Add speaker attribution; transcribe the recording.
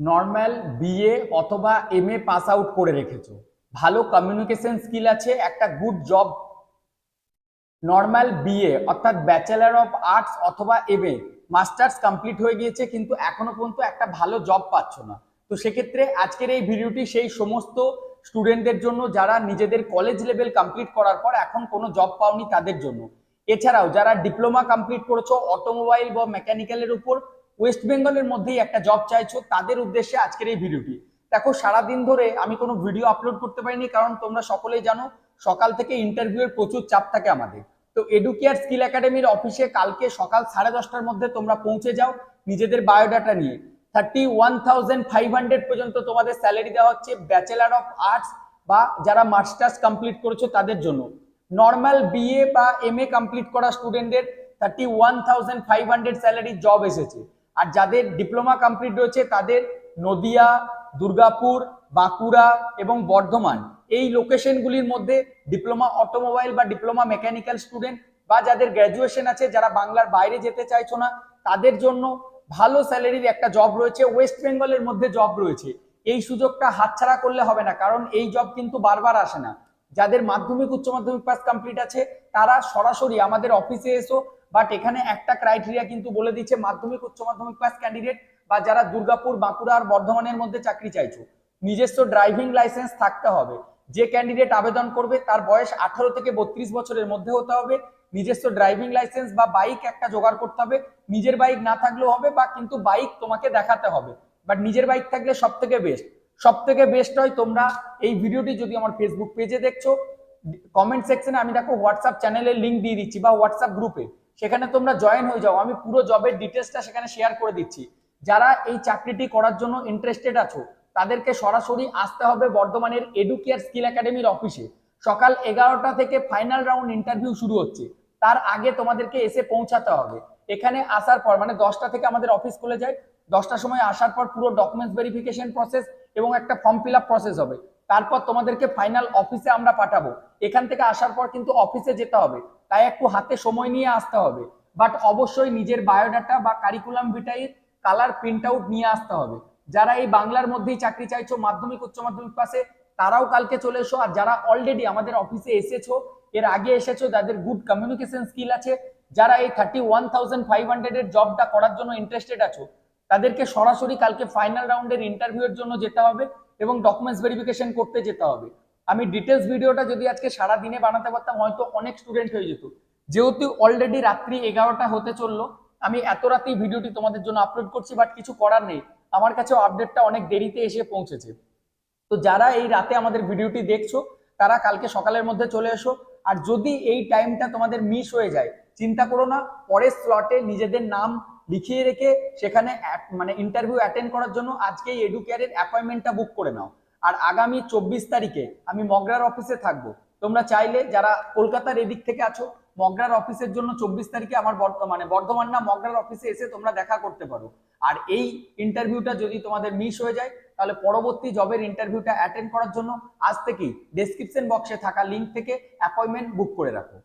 Speaker 1: Normal BA অথবা MA pass out করে রেখেছো, ভালো কমিউনিকেশন স্কিল আছে, একটা গুড জব। নর্মাল বিএ অর্থাৎ ব্যাচেলার অফ আর্টস অথবা এমএ মাস্টার্স কমপ্লিট হয়ে গিয়েছে, কিন্তু এখনো পর্যন্ত একটা ভালো জব পাচ্ছ না। তো সেক্ষেত্রে আজকের এই ভিডিওটি সেই সমস্ত স্টুডেন্টদের জন্য যারা নিজেদের কলেজ লেভেল কমপ্লিট করার পর এখন কোনো জব পাওনি তাদের জন্য। এছাড়াও যারা ডিপ্লোমা কমপ্লিট করেছো অটোমোবাইল বা মেকানিক্যালের উপর, ওয়েস্ট বেঙ্গলের মধ্যেই একটা জব চাইছো, তাদের উদ্দেশ্যে আজকের এই ভিডিওটি। দেখো, সারাদিন ধরে আমি কোনো ভিডিও আপলোড করতে পারিনি, কারণ তোমরা সকলেই জানো সকাল থেকে ইন্টারভিউ এর প্রচুর চাপ থাকে আমাদের। তো এডুকেয়ার স্কিল একাডেমির অফিসে কালকে সকাল 10:30টার মধ্যে তোমরা পৌঁছে যাও নিজেদের বায়োডাটা নিয়ে। 31,500 পর্যন্ত তোমাদের স্যালারি দেওয়া হচ্ছে ব্যাচেলার অফ আর্টস বা যারা মাস্টার্স কমপ্লিট করেছো তাদের জন্য। নর্মাল বিএ বা এমএ কমপ্লিট করা স্টুডেন্টদের 31,500 স্যালারি জব এসেছে। আর যাদের ডিপ্লোমা কমপ্লিট রয়েছে তাদের নদিয়া, দুর্গাপুর, বাঁকুড়া এবং বর্ধমান এই লোকেশনগুলির মধ্যে ডিপ্লোমা অটোমোবাইল বা ডিপ্লোমা মেকানিক্যাল স্টুডেন্ট বা যাদের গ্র্যাজুয়েশন আছে, যারা বাংলার বাইরে যেতে চাইছো না তাদের জন্য ভালো স্যালারির একটা জব রয়েছে, ওয়েস্ট বেঙ্গলের মধ্যে জব রয়েছে। এই সুযোগটা হাতছাড়া করলে হবে না, কারণ এই জব কিন্তু বারবার আসে না। যাদের মাধ্যমিক উচ্চ মাধ্যমিক পাস কমপ্লিট আছে তারা সরাসরি আমাদের অফিসে এসো, বাট এখানে একটা ক্রাইটেরিয়া কিন্তু বলে দিচ্ছে, মাধ্যমিক উচ্চ মাধ্যমিক পাস ক্যান্ডিডেট বা যারা দুর্গাপুর, বাঁকুড়া আর বর্ধমানের মধ্যে চাকরি চাইছো, নিজস্ব ড্রাইভিং লাইসেন্স থাকতে হবে। যে ক্যান্ডিডেট আবেদন করবে তার বয়স 18 থেকে 32 বছরের মধ্যে হতে হবে। নিজস্ব ড্রাইভিং লাইসেন্স বা বাইক একটা জোগাড় করতে হবে। নিজের বাইক না থাকলেও হবে, বা কিন্তু বাইক তোমাকে দেখাতে হবে, বাট নিজের বাইক থাকলে সব থেকে বেস্ট। সব থেকে বেস্ট হয়, তোমরা এই ভিডিওটি যদি আমার ফেসবুক পেজে দেখছো, কমেন্ট সেকশনে আমি দেখো হোয়াটসঅ্যাপ চ্যানেলের লিঙ্ক দিয়ে দিচ্ছি বা হোয়াটসঅ্যাপ গ্রুপে, সেখানে তোমরা জয়েন হয়ে যাও। আমি পুরো জবের ডিটেলসটা সেখানে শেয়ার করে দিচ্ছি। যারা এই চাকরিটি করার জন্য ইন্টারেস্টেড আছো তাদেরকে সরাসরি আসতে হবে বর্ধমানের এডুকেয়ার স্কিল একাডেমির অফিসে। সকাল 11টা থেকে ফাইনাল রাউন্ড ইন্টারভিউ শুরু হচ্ছে, তার আগে তোমাদেরকে এসে পৌঁছাতে হবে। এখানে আসার পর মানে 10টা থেকে আমাদের অফিস খুলে যায়, 10টার সময় আসার পর পুরো ডকুমেন্টস ভেরিফিকেশন প্রসেস এবং একটা ফর্ম ফিল আপ প্রসেস হবে। তারপর তোমাদেরকে ফাইনাল অফিসে আমরা পাঠাবো। এখান থেকে আসার পর কিন্তু অফিসে যেতে হবে, তাই একটু হাতে সময় নিয়ে আসতে হবে। বাট অবশ্যই নিজের বায়োডাটা বা কারিকুলাম ভিটাই কালার প্রিন্ট আউট নিয়ে আসতে হবে। যারা এই বাংলার মধ্যেই চাকরি চাইছো মাধ্যমিক উচ্চ মাধ্যমিক পাশে, তারাও কালকে চলে এসো। আর যারা অলরেডি আমাদের অফিসে এসেছো, এর আগে এসেছো, যাদের গুড কমিউনিকেশন স্কিল আছে, যারা এই 31,500 এর জবটা করার জন্য ইন্টারেস্টেড আছো, তাদেরকে সরাসরি কালকে ফাইনাল রাউন্ডের ইন্টারভিউ এর জন্য যেতে হবে এবং ডকুমেন্টস ভেরিফিকেশন করতে যেতে হবে। আমি ডিটেলস ভিডিওটা যদি আজকে সারা দিনে বানাতে পারতাম হয়তো অনেক স্টুডেন্ট হয়ে যেত। যেহেতু অলরেডি রাত্রি 11টা হতে চললো, আমি এত রাতেই ভিডিওটি তোমাদের জন্য আপলোড করছি, বাট কিছু করার নেই, আমার কাছে আপডেটটা অনেক দেরিতে এসে পৌঁছেছে। তো যারা এই রাতে আমাদের ভিডিওটি দেখছো তারা কালকে সকালের মধ্যে চলে এসো। আর যদি এই টাইমটা তোমাদের মিস হয়ে যায়, চিন্তা করো না, পরের স্লটে নিজেদের নাম লিখিয়ে রেখে সেখানে মানে ইন্টারভিউ অ্যাটেন্ড করার জন্য আজকেই এডুকেয়ারের অ্যাপয়েন্টমেন্টটা বুক করে নাও। আর আগামী 24 তারিখে আমি মগরার অফিসে থাকবো। তোমরা চাইলে যারা কলকাতার এদিক থেকে আছো, মগরার অফিসের জন্য 24 তারিখে আমার বর্ধমান না মগরার অফিসে এসে তোমরা দেখা করতে পারো। আর এই ইন্টারভিউটা যদি তোমাদের মিস হয়ে যায়, তাহলে পরবর্তী জবের ইন্টারভিউটা অ্যাটেন্ড করার জন্য আজ থেকেই ডেসক্রিপশন বক্সে থাকা লিঙ্ক থেকে অ্যাপয়েন্টমেন্ট বুক করে রাখো।